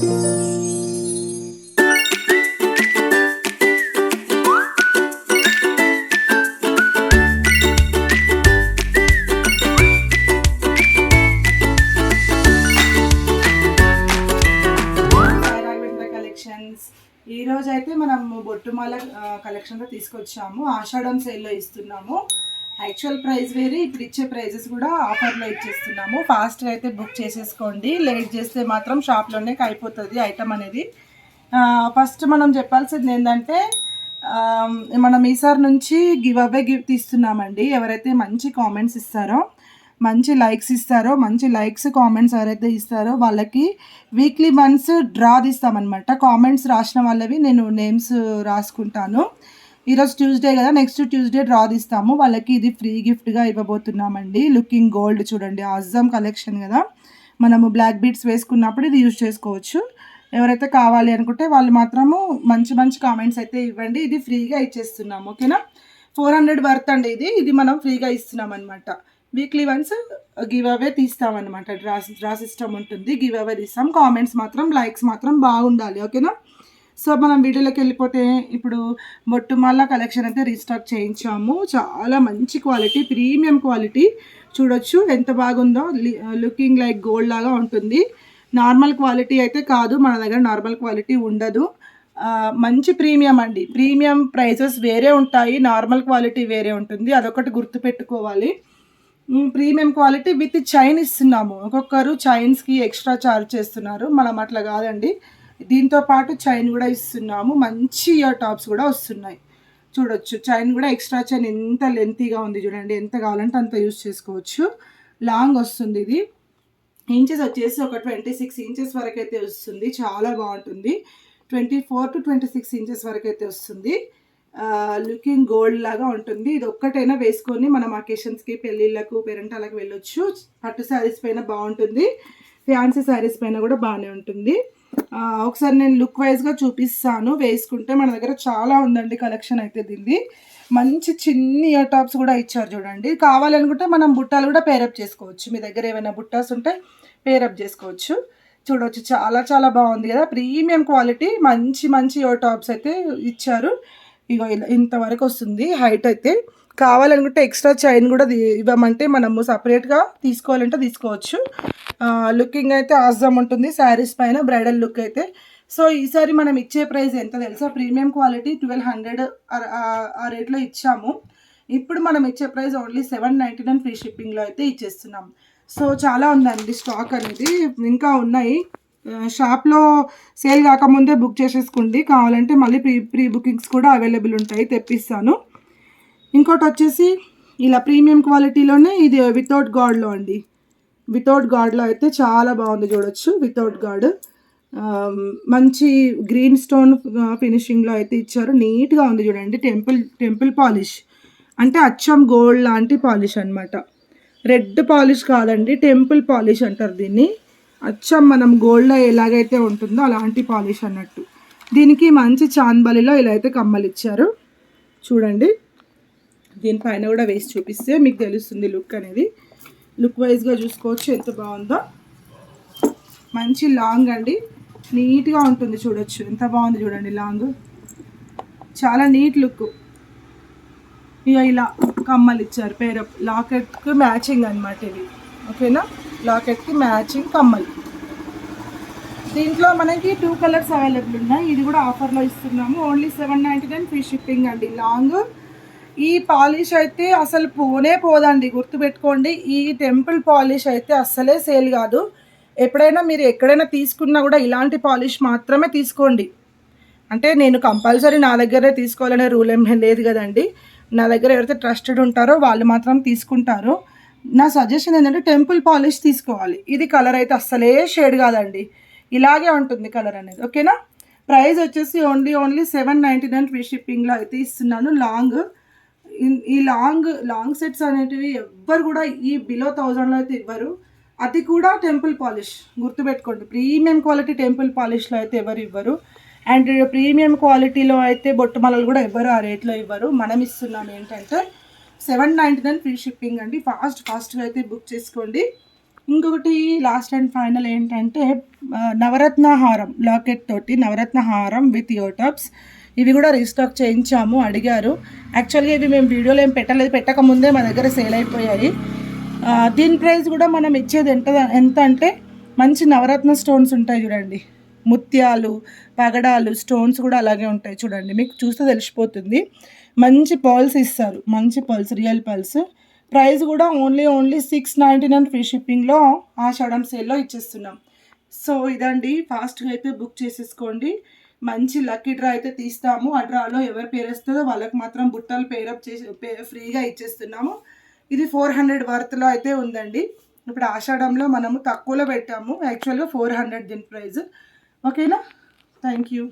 ఈ రోజు అయితే మనం బొట్టుమాల కలెక్షన్లో తీసుకొచ్చాము. ఆషాఢం సేల్లో ఇస్తున్నాము. యాక్చువల్ ప్రైస్ వేరే, ఇప్పుడు ఇచ్చే ప్రైజెస్ కూడా ఆఫర్లో ఇచ్చేస్తున్నాము. ఫాస్ట్గా అయితే బుక్ చేసేసుకోండి. లేట్ చేస్తే మాత్రం షాప్లోనే అయిపోతుంది ఐటమ్ అనేది. ఫస్ట్ మనం చెప్పాల్సింది ఏంటంటే, మనం ఈసారి నుంచి గివ్ అవే గిఫ్ట్ ఇస్తున్నామండి. ఎవరైతే మంచి కామెంట్స్ ఇస్తారో, మంచి లైక్స్ ఇస్తారో, మంచి లైక్స్ కామెంట్స్ ఎవరైతే ఇస్తారో వాళ్ళకి వీక్లీ వన్స్ డ్రా తీస్తామన్నమాట. కామెంట్స్ రాసిన వాళ్ళవి నేను నేమ్స్ రాసుకుంటాను. ఈరోజు ట్యూస్డే కదా, నెక్స్ట్ ట్యూస్డే డ్రా తీస్తాము. వాళ్ళకి ఇది ఫ్రీ గిఫ్ట్గా ఇవ్వబోతున్నామండి. లుకింగ్ గోల్డ్ చూడండి, ఆజమ్ కలెక్షన్ కదా. మనము బ్లాక్ బీడ్స్ వేసుకున్నప్పుడు ఇది యూజ్ చేసుకోవచ్చు. ఎవరైతే కావాలి అనుకుంటే వాళ్ళు మాత్రము మంచి మంచి కామెంట్స్ అయితే ఇవ్వండి. ఇది ఫ్రీగా ఇచ్చేస్తున్నాము, ఓకేనా. 400 వర్త్ అండి ఇది మనం ఫ్రీగా ఇస్తున్నాం అనమాట. వీక్లీ వన్స్ గివ్ అవే తీస్తామన్నమాట. డ్రా సిస్టమ్ ఉంటుంది, గివ్ అవే తీస్తాం. కామెంట్స్ మాత్రం, లైక్స్ మాత్రం బాగుండాలి, ఓకేనా. సో మనం వీడియోలోకి వెళ్ళిపోతే, ఇప్పుడు బొట్టుమాల కలెక్షన్ అయితే రీస్టాక్ చేయించాము. చాలా మంచి క్వాలిటీ, ప్రీమియం క్వాలిటీ చూడొచ్చు ఎంత బాగుందో. లుకింగ్ లైక్ గోల్డ్ లాగా ఉంటుంది. నార్మల్ క్వాలిటీ అయితే కాదు, మన దగ్గర నార్మల్ క్వాలిటీ ఉండదు. మంచి ప్రీమియం అండి. ప్రీమియం ప్రైజెస్ వేరే ఉంటాయి, నార్మల్ క్వాలిటీ వేరే ఉంటుంది, అదొకటి గుర్తుపెట్టుకోవాలి. ప్రీమియం క్వాలిటీ విత్ చైన్ ఇస్తున్నాము. ఒక్కొక్కరు చైన్స్కి ఎక్స్ట్రా ఛార్జ్ చేస్తున్నారు, మనం అట్లా కాదండి. దీంతో పాటు చైన్ కూడా ఇస్తున్నాము. మంచి ఇయర్ టాప్స్ కూడా వస్తున్నాయి చూడొచ్చు. చైన్ కూడా ఎక్స్ట్రా చైన్ ఎంత లెంతీగా ఉంది చూడండి, ఎంత కావాలంటే అంత యూజ్ చేసుకోవచ్చు. లాంగ్ వస్తుంది. ఇది ఇంచెస్ వచ్చేసి ఒక 26 ఇంచెస్ వరకు అయితే వస్తుంది. చాలా బాగుంటుంది. 24 to 26 ఇంచెస్ వరకు అయితే వస్తుంది. లుకింగ్ గోల్డ్ లాగా ఉంటుంది. ఇది ఒక్కటైనా వేసుకొని మనం అకేషన్స్కి, పెళ్ళిళ్ళకు, పేరెంటాలకు వెళ్ళొచ్చు. పట్టు శారీస్ పైన బాగుంటుంది, ఫ్యాన్సీ శారీస్ పైన కూడా బాగానే ఉంటుంది. ఒకసారి నేను లుక్ వైజ్గా చూపిస్తాను. వేసుకుంటే మన దగ్గర చాలా ఉందండి కలెక్షన్ అయితే. దీన్ని మంచి చిన్ని ఇయర్ టాప్స్ కూడా ఇచ్చారు చూడండి. కావాలనుకుంటే మనం బుట్టాలు కూడా పేరప్ చేసుకోవచ్చు. మీ దగ్గర ఏమైనా బుట్టాస్ ఉంటే పేరప్ చేసుకోవచ్చు. చూడవచ్చు, చాలా చాలా బాగుంది కదా. ప్రీమియం క్వాలిటీ మంచి మంచి ఇయర్ టాప్స్ అయితే ఇచ్చారు. ఇగో ఇలా ఇంతవరకు వస్తుంది హైట్ అయితే. కావాలనుకుంటే ఎక్స్ట్రా చైన్ కూడా ఇవ్వమంటే మనము సపరేట్గా తీసుకోవాలంటే తీసుకోవచ్చు. లుకింగ్ అయితే ఆజమ్ ఉంటుంది శారీస్ పైన, బ్రైడల్ లుక్ అయితే. సో ఈసారి మనం ఇచ్చే ప్రైస్ ఎంత తెలుసా? ప్రీమియం క్వాలిటీ 1200 ఆ రేట్లో ఇచ్చాము. ఇప్పుడు మనం ఇచ్చే ప్రైస్ ఓన్లీ 799 ఫ్రీ షిప్పింగ్లో అయితే ఇచ్చేస్తున్నాం. సో చాలా ఉందండి స్టాక్ అనేది, ఇంకా ఉన్నాయి. షాప్లో సేల్ కాకముందే బుక్ చేసేసుకోండి. కావాలంటే మళ్ళీ ప్రీ బుకింగ్స్ కూడా అవైలబుల్ ఉంటాయి, తెప్పిస్తాను. ఇంకోటి వచ్చేసి ఇలా ప్రీమియం క్వాలిటీలోనే ఇది వితౌట్ గార్డ్లో అండి. వితౌట్ గార్డ్లో అయితే చాలా బాగుంది చూడొచ్చు. వితౌట్ గార్డ్ మంచి గ్రీన్ స్టోన్ ఫినిషింగ్లో అయితే ఇచ్చారు. నీట్గా ఉంది చూడండి. టెంపుల్ పాలిష్ అంటే అచ్చం గోల్డ్ లాంటి పాలిష్ అనమాట. రెడ్ పాలిష్ కాదండి, టెంపుల్ పాలిష్ అంటారు దీన్ని. అచ్చం మనం గోల్డ్లో ఎలాగైతే ఉంటుందో అలాంటి పాలిష్ అన్నట్టు. దీనికి మంచి చాన్బలిలో ఇలా అయితే కమ్మలు ఇచ్చారు చూడండి. దీనిపైన కూడా వేసి చూపిస్తే మీకు తెలుస్తుంది లుక్ అనేది. లుక్ వైజ్గా చూసుకోవచ్చు ఎంత బాగుందో. మంచి లాంగ్ అండి, నీట్గా ఉంటుంది చూడొచ్చు. ఎంత బాగుంది చూడండి లాంగ్, చాలా నీట్ లుక్. ఇక ఇలా కమ్మలు ఇచ్చారు పేరప్, లాకెట్కి మ్యాచింగ్ అనమాట ఇవి, ఓకేనా. లాకెట్కి మ్యాచింగ్ కమ్మలు. దీంట్లో మనకి 2 కలర్స్ అవైలబుల్ ఉన్నాయి. ఇది కూడా ఆఫర్లో ఇస్తున్నాము. ఓన్లీ 799 ఫ్రీ షిప్పింగ్ అండి. లాంగ్ ఈ పాలిష్ అయితే అసలు పోనే పోదండి, గుర్తుపెట్టుకోండి. ఈ టెంపుల్ పాలిష్ అయితే అస్సలే సేల్ కాదు. ఎప్పుడైనా మీరు ఎక్కడైనా తీసుకున్నా కూడా ఇలాంటి పాలిష్ మాత్రమే తీసుకోండి. అంటే నేను కంపల్సరీ నా దగ్గరే తీసుకోవాలనే రూల్ ఏం లేదు కదండి. నా దగ్గర ఎవరైతే ట్రస్టెడ్ ఉంటారో వాళ్ళు మాత్రం తీసుకుంటారు. నా సజెషన్ ఏంటంటే టెంపుల్ పాలిష్ తీసుకోవాలి. ఇది కలర్ అయితే అస్సలే షేడ్ కాదండి, ఇలాగే ఉంటుంది కలర్ అనేది, ఓకేనా. ప్రైస్ వచ్చేసి ఓన్లీ 799 ఫ్రీ షిప్పింగ్లో అయితే ఇస్తున్నాను. ఈ లాంగ్ సెట్స్ అనేటివి ఎవ్వరు కూడా ఈ బిలో 1000లో అయితే ఇవ్వరు. అది కూడా టెంపుల్ పాలిష్, గుర్తుపెట్టుకోండి. ప్రీమియం క్వాలిటీ టెంపుల్ పాలిష్లో అయితే ఎవరు ఇవ్వరు. అండ్ ప్రీమియం క్వాలిటీలో అయితే బొట్టుమలలు కూడా ఎవ్వరు ఆ రేట్లో ఇవ్వరు. మనం ఇస్తున్నాం ఏంటంటే 799 ఫ్రీ షిప్పింగ్ అండి. ఫాస్ట్గా అయితే బుక్ చేసుకోండి. ఇంకొకటి లాస్ట్ అండ్ ఫైనల్ ఏంటంటే నవరత్న హారం లాకెట్ తోటి నవరత్న హారం విత్ ఇయర్ టాప్స్. ఇవి కూడా రీస్టాక్ చేయించాము, అడిగారు. యాక్చువల్గా ఇవి మేము వీడియోలో ఏం పెట్టలేదు, పెట్టకముందే మా దగ్గర సేల్ అయిపోయాయి. దీని ప్రైస్ కూడా మనం ఇచ్చేది ఎంత అంటే మంచి నవరత్న స్టోన్స్ ఉంటాయి చూడండి, ముత్యాలు పగడాలు స్టోన్స్ కూడా అలాగే ఉంటాయి చూడండి, మీకు చూస్తే తెలిసిపోతుంది. మంచి పర్ల్స్ ఇస్తారు, మంచి పర్ల్స్, రియల్ పర్ల్స్. ప్రైస్ కూడా ఓన్లీ 699 ఫ్రీ షిప్పింగ్లో ఆషాఢం సేల్లో ఇచ్చేస్తున్నాం. సో ఇదండి, ఫాస్ట్గా అయితే బుక్ చేసేసుకోండి. మంచి లక్కీ డ్రా అయితే తీస్తాము. ఆ డ్రాలో ఎవరు పేరు వస్తుందో వాళ్ళకి మాత్రం బుట్టలు పేరప్ చేసి ఫ్రీగా ఇచ్చేస్తున్నాము. ఇది 400 వర్త్లో అయితే ఉందండి. ఇప్పుడు ఆషాఢంలో మనము తక్కువలో పెట్టాము, యాక్చువల్గా 400 దీని ప్రైస్. ఓకేనా? Thank you.